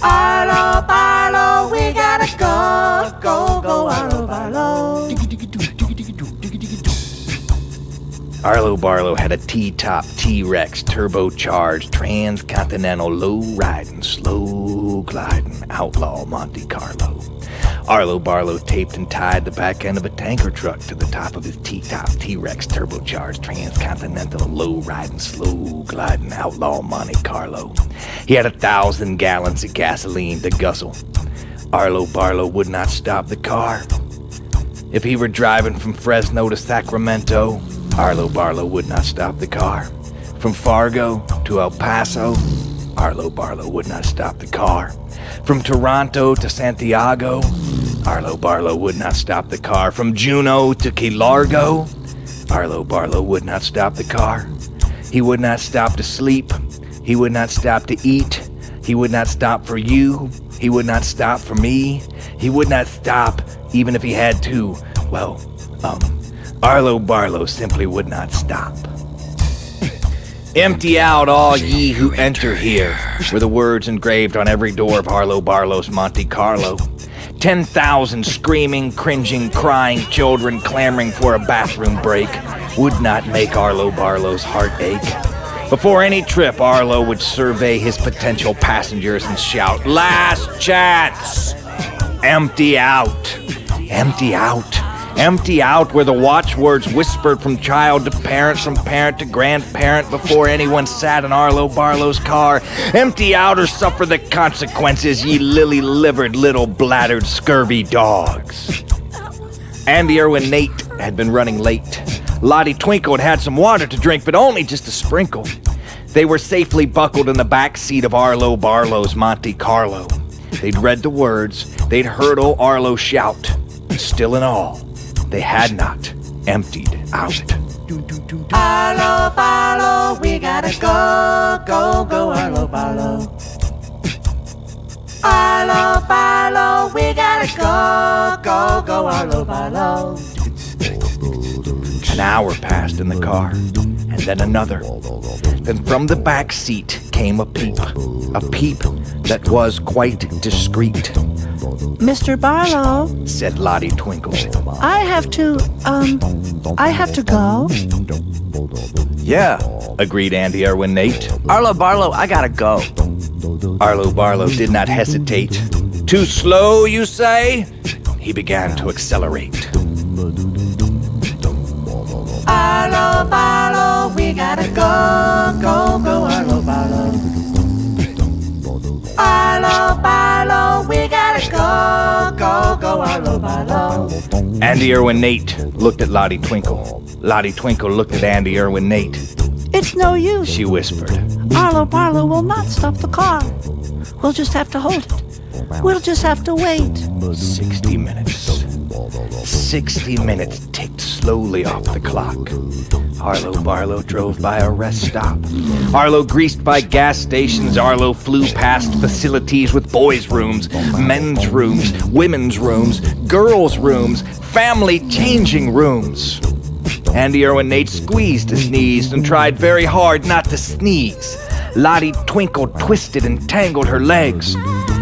Arlo Barlow, we gotta go, go, go, Arlo Barlow. Arlo Barlow had a T-top T-Rex turbocharged transcontinental low-riding, slow-gliding outlaw Monte Carlo. Arlo Barlow taped and tied the back end of a tanker truck to the top of his T-top T-Rex turbocharged transcontinental low-riding, slow-gliding outlaw Monte Carlo. He had 1,000 gallons of gasoline to guzzle. Arlo Barlow would not stop the car. If he were driving from Fresno to Sacramento, Arlo Barlow would not stop the car. From Fargo to El Paso, Arlo Barlow would not stop the car. From Toronto to Santiago, Arlo Barlow would not stop the car. From Juneau to Key Largo, Arlo Barlow would not stop the car. He would not stop to sleep. He would not stop to eat. He would not stop for you. He would not stop for me. He would not stop even if he had to. Well, Arlo Barlow simply would not stop. Empty out all ye who enter here, were the words engraved on every door of Arlo Barlow's Monte Carlo. 10,000 screaming, cringing, crying children clamoring for a bathroom break would not make Arlo Barlow's heart ache. Before any trip, Arlo would survey his potential passengers and shout, "Last chance! Empty out! Empty out! Empty out," were the watchwords whispered from child to parent, from parent to grandparent before anyone sat in Arlo Barlow's car. Empty out or suffer the consequences, ye lily-livered, little-bladdered, scurvy dogs. Andy Irwin Nate had been running late. Lottie Twinkle had some water to drink, but only just a sprinkle. They were safely buckled in the back seat of Arlo Barlow's Monte Carlo. They'd read the words, they'd heard old Arlo shout. Still in all, they had not emptied out. Arlo Barlow, we gotta go, go, go, Arlo Barlow. Arlo Barlow, we gotta go, go, go, Arlo Barlow. An hour passed in the car, and then another. Then from the back seat came a peep that was quite discreet. Mr. Barlow, said Lottie Twinkle. I have to go. Yeah, agreed Andy Irwin Nate. Arlo Barlow, I gotta go. Arlo Barlow did not hesitate. Too slow, you say? He began to accelerate. Arlo Barlow, we gotta go, go, go, Arlo Barlow. Arlo Barlow, we gotta go, go, go, Arlo Barlow. Andy Irwin Nate looked at Lottie Twinkle. Lottie Twinkle looked at Andy Irwin Nate. It's no use, she whispered. Arlo Barlow will not stop the car. We'll just have to hold it. We'll just have to wait. 60 minutes. 60 minutes ticked slowly off the clock. Arlo Barlow drove by a rest stop. Arlo greased by gas stations. Arlo flew past facilities with boys' rooms, men's rooms, women's rooms, girls' rooms, family changing rooms. Andy Irwin Nate squeezed his knees and tried very hard not to sneeze. Lottie Twinkle twisted and tangled her legs.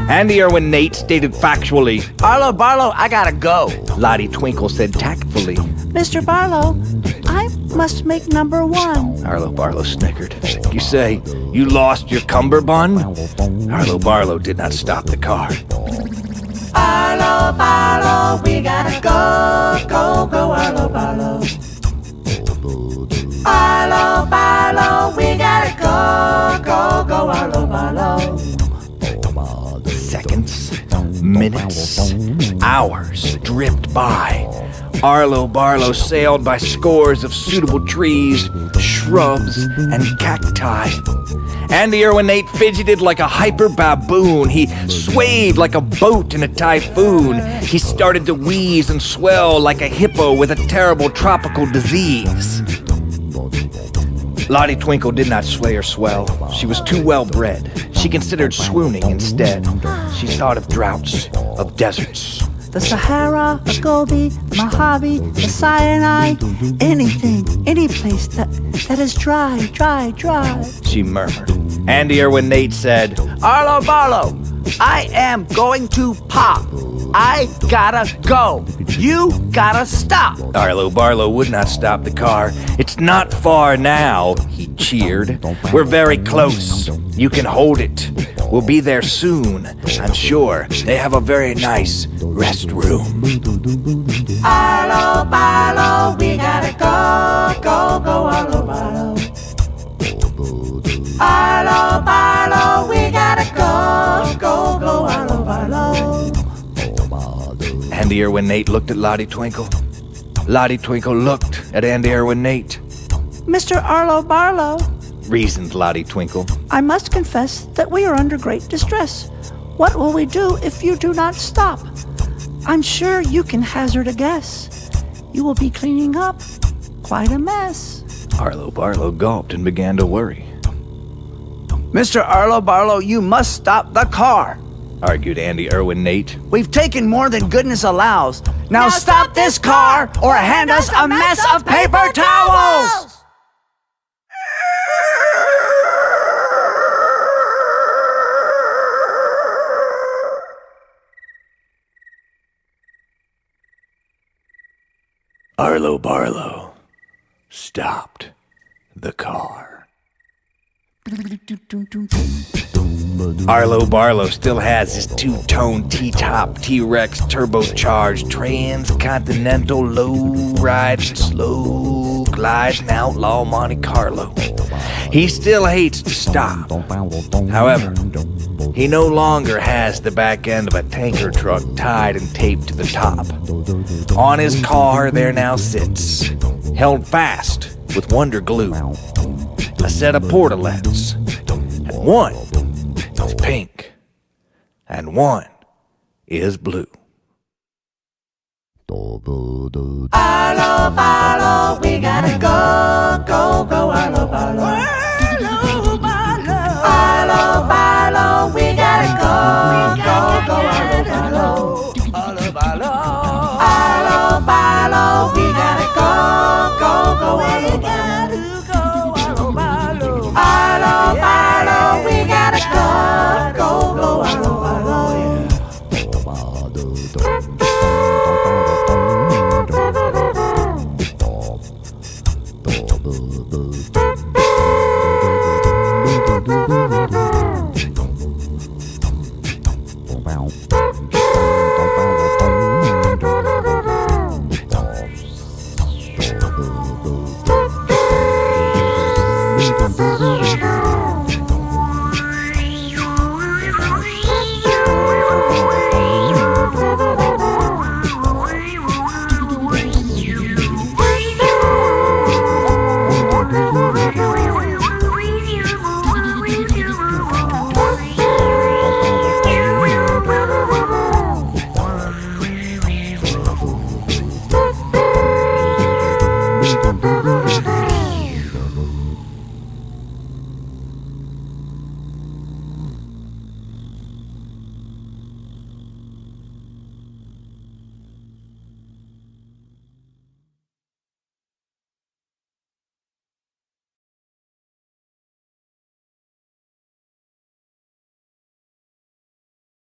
Andy Irwin Nate stated factually, Arlo Barlow, I gotta go. Lottie Twinkle said tactfully, Mr. Barlow, I must make number one. Arlo Barlow snickered. You say, you lost your cummerbund? Arlo Barlow did not stop the car. Arlo Barlow, we gotta go, go, go, Arlo Barlow. Arlo Barlow, we gotta go, go, go, Arlo Barlow. Seconds, minutes, hours dripped by. Arlo Barlow sailed by scores of suitable trees, shrubs, and cacti. Andy Irwin Nate fidgeted like a hyper baboon. He swayed like a boat in a typhoon. He started to wheeze and swell like a hippo with a terrible tropical disease. Lottie Twinkle did not sway or swell. She was too well bred. She considered swooning instead. She thought of droughts, of deserts. The Sahara, the Gobi, the Mojave, the Sinai, anything, any place that is dry, She murmured. Andy Irwin Nate said, Arlo Barlow, I am going to pop. I gotta go. You gotta stop. Arlo Barlow would not stop the car. It's not far now, he cheered. We're very close. You can hold it. We'll be there soon, I'm sure. They have a very nice restroom. Arlo Barlow, we gotta go, go, go, Arlo Barlow. Arlo Barlow, we gotta go, go, go, Arlo Barlow. Andy Irwin Nate looked at Lottie Twinkle. Lottie Twinkle looked at Andy Irwin Nate. Mr. Arlo Barlow, Reasoned Lottie Twinkle. I must confess that we are under great distress. What will we do if you do not stop? I'm sure you can hazard a guess. You will be cleaning up quite a mess. Arlo Barlow gulped and began to worry. Mr. Arlo Barlow, you must stop the car. Argued Andy Irwin Nate. We've taken more than goodness allows. Now stop this car or hand us a mess of paper towels! Arlo Barlow stopped the car. Arlo Barlow still has his two-tone T-top T-Rex turbocharged transcontinental low-ride and slow-glide and outlaw Monte Carlo. He still hates to stop. However, he no longer has the back end of a tanker truck tied and taped to the top. On his car there now sits, held fast with wonder glue, a set of portalets, and one is pink, and one is blue. Arlo Barlow, we gotta go, go, go, Arlo Barlow.